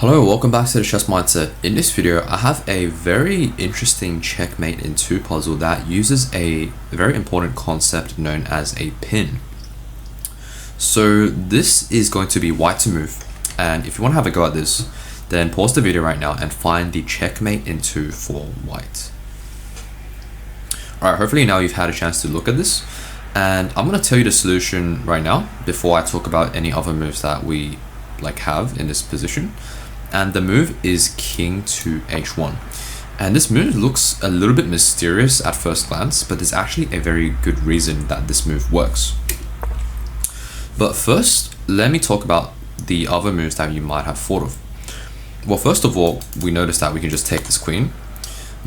Hello, welcome back to the Chess Mindset. In this video, I have a very interesting checkmate in 2 puzzle that uses a very important concept known as a pin. So this is going to be white to move, and if you want to have a go at this, then pause the video right now and find the checkmate in 2 for white. Alright, hopefully now you've had a chance to look at this, and I'm going to tell you the solution right now before I talk about any other moves that we have in this position. And the move is king to h1, and this move looks a little bit mysterious at first glance, but there's actually a very good reason that this move works. But first, let me talk about the other moves that you might have thought of. Well, first of all, we notice that we can just take this queen,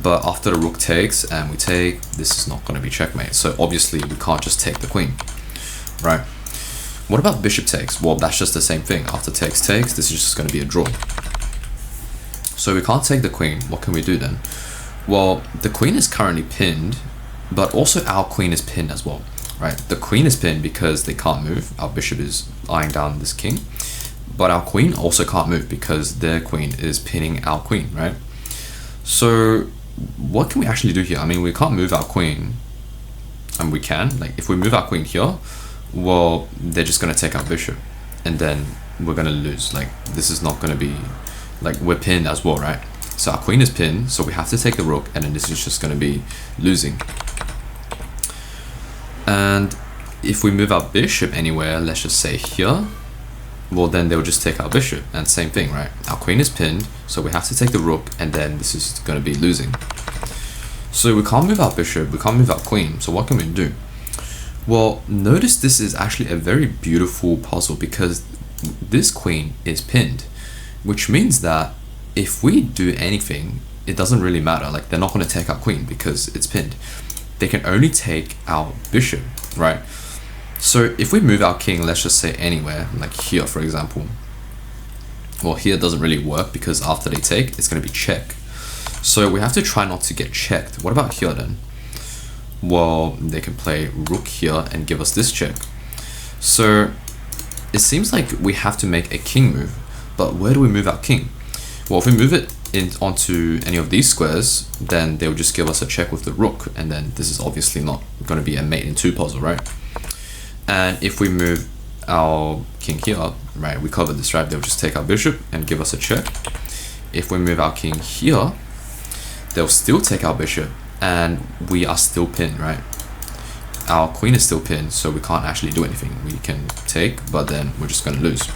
but after the rook takes and we take, this is not going to be checkmate, so obviously we can't just take the queen, right? What about bishop takes? Well, that's just the same thing. After takes, this is just going to be a draw. So we can't take the queen. What can we do then? Well, the queen is currently pinned, but also our queen is pinned as well, right? The queen is pinned because they can't move. Our bishop is eyeing down this king, but our queen also can't move because their queen is pinning our queen, right? So what can we actually do here? I mean, we can't move our queen, and we can. Like, if we move our queen here, well, they're just going to take our bishop, and then we're going to lose. Like, this is not going to be... Like, we're pinned as well, right? So our queen is pinned, so we have to take the rook, and then this is just going to be losing. And if we move our bishop anywhere, let's just say here, well, then they'll just take our bishop, and same thing, right? Our queen is pinned, so we have to take the rook, and then this is going to be losing. So we can't move our bishop, we can't move our queen, so what can we do? Well, notice this is actually a very beautiful puzzle because this queen is pinned, which means that if we do anything, it doesn't really matter. Like, they're not going to take our queen because it's pinned. They can only take our bishop, right? So if we move our king, let's just say anywhere, like here, for example. Well, here doesn't really work because after they take, it's going to be check. So we have to try not to get checked. What about here then? Well, they can play rook here and give us this check. So it seems like we have to make a king move. But where do we move our king? Well, if we move it onto any of these squares, then they'll just give us a check with the rook, and then this is obviously not going to be a mate in 2 puzzle, right? And if we move our king here, right, we covered this, right? They'll just take our bishop and give us a check. If we move our king here, they'll still take our bishop, and we are still pinned, right? Our queen is still pinned, so we can't actually do anything. We can take, but then we're just going to lose.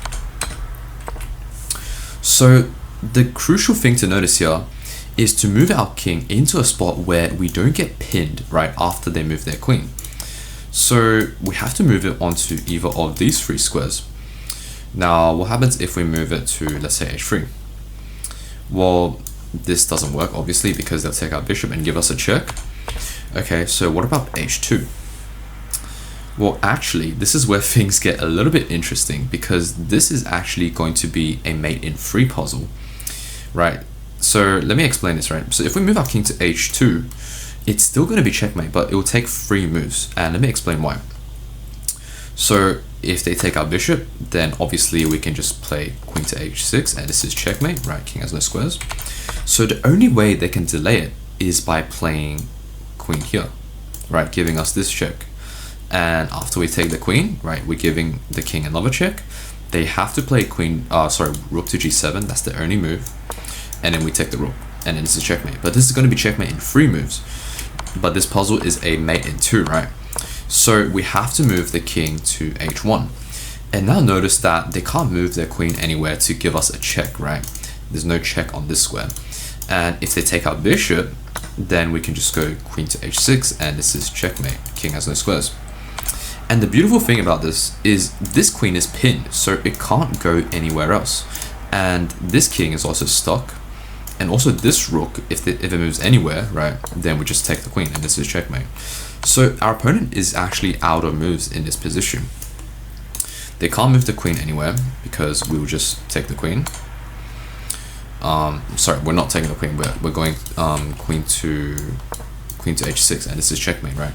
So the crucial thing to notice here is to move our king into a spot where we don't get pinned right after they move their queen. So we have to move it onto either of these 3 squares. Now, what happens if we move it to, let's say, h3? Well, this doesn't work, obviously, because they'll take our bishop and give us a check. Okay, so what about h2? Well, actually, this is where things get a little bit interesting because this is actually going to be a mate in 3 puzzle, right? So let me explain this, right? So if we move our king to h2, it's still going to be checkmate, but it will take 3 moves, and let me explain why. So if they take our bishop, then obviously we can just play queen to h6, and this is checkmate, right? King has no squares. So the only way they can delay it is by playing queen here, right? Giving us this check. And after we take the queen, right, we're giving the king another check. They have to play rook to g7. That's the only move. And then we take the rook. And then this is checkmate. But this is going to be checkmate in 3 moves. But this puzzle is a mate in 2, right? So we have to move the king to h1. And now notice that they can't move their queen anywhere to give us a check, right? There's no check on this square. And if they take our bishop, then we can just go queen to h6, and this is checkmate. King has no squares. And the beautiful thing about this is this queen is pinned, so it can't go anywhere else. And this king is also stuck. And also this rook, if it moves anywhere, right, then we just take the queen, and this is checkmate. So our opponent is actually out of moves in this position. They can't move the queen anywhere because we will just take the queen. Sorry, we're not taking the queen, we're going queen to h6, and this is checkmate, right?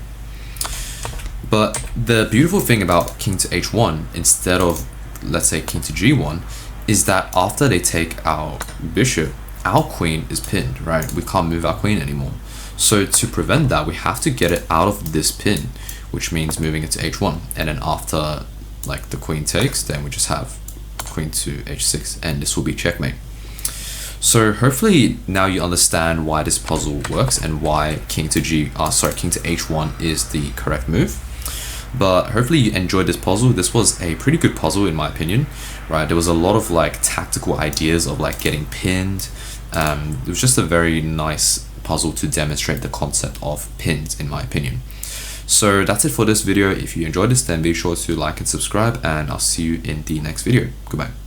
But the beautiful thing about king to h1 instead of, let's say, king to g1 is that after they take our bishop, our queen is pinned, right? We can't move our queen anymore. So to prevent that, we have to get it out of this pin, which means moving it to h1. And then after like the queen takes, then we just have queen to h6, and this will be checkmate. So hopefully now you understand why this puzzle works and why king to h1 is the correct move. But hopefully you enjoyed this puzzle. This was a pretty good puzzle in my opinion, right? There was a lot of like tactical ideas of like getting pinned. It was just a very nice puzzle to demonstrate the concept of pins in my opinion. So that's it for this video. If you enjoyed this, then be sure to like and subscribe, and I'll see you in the next video. Goodbye.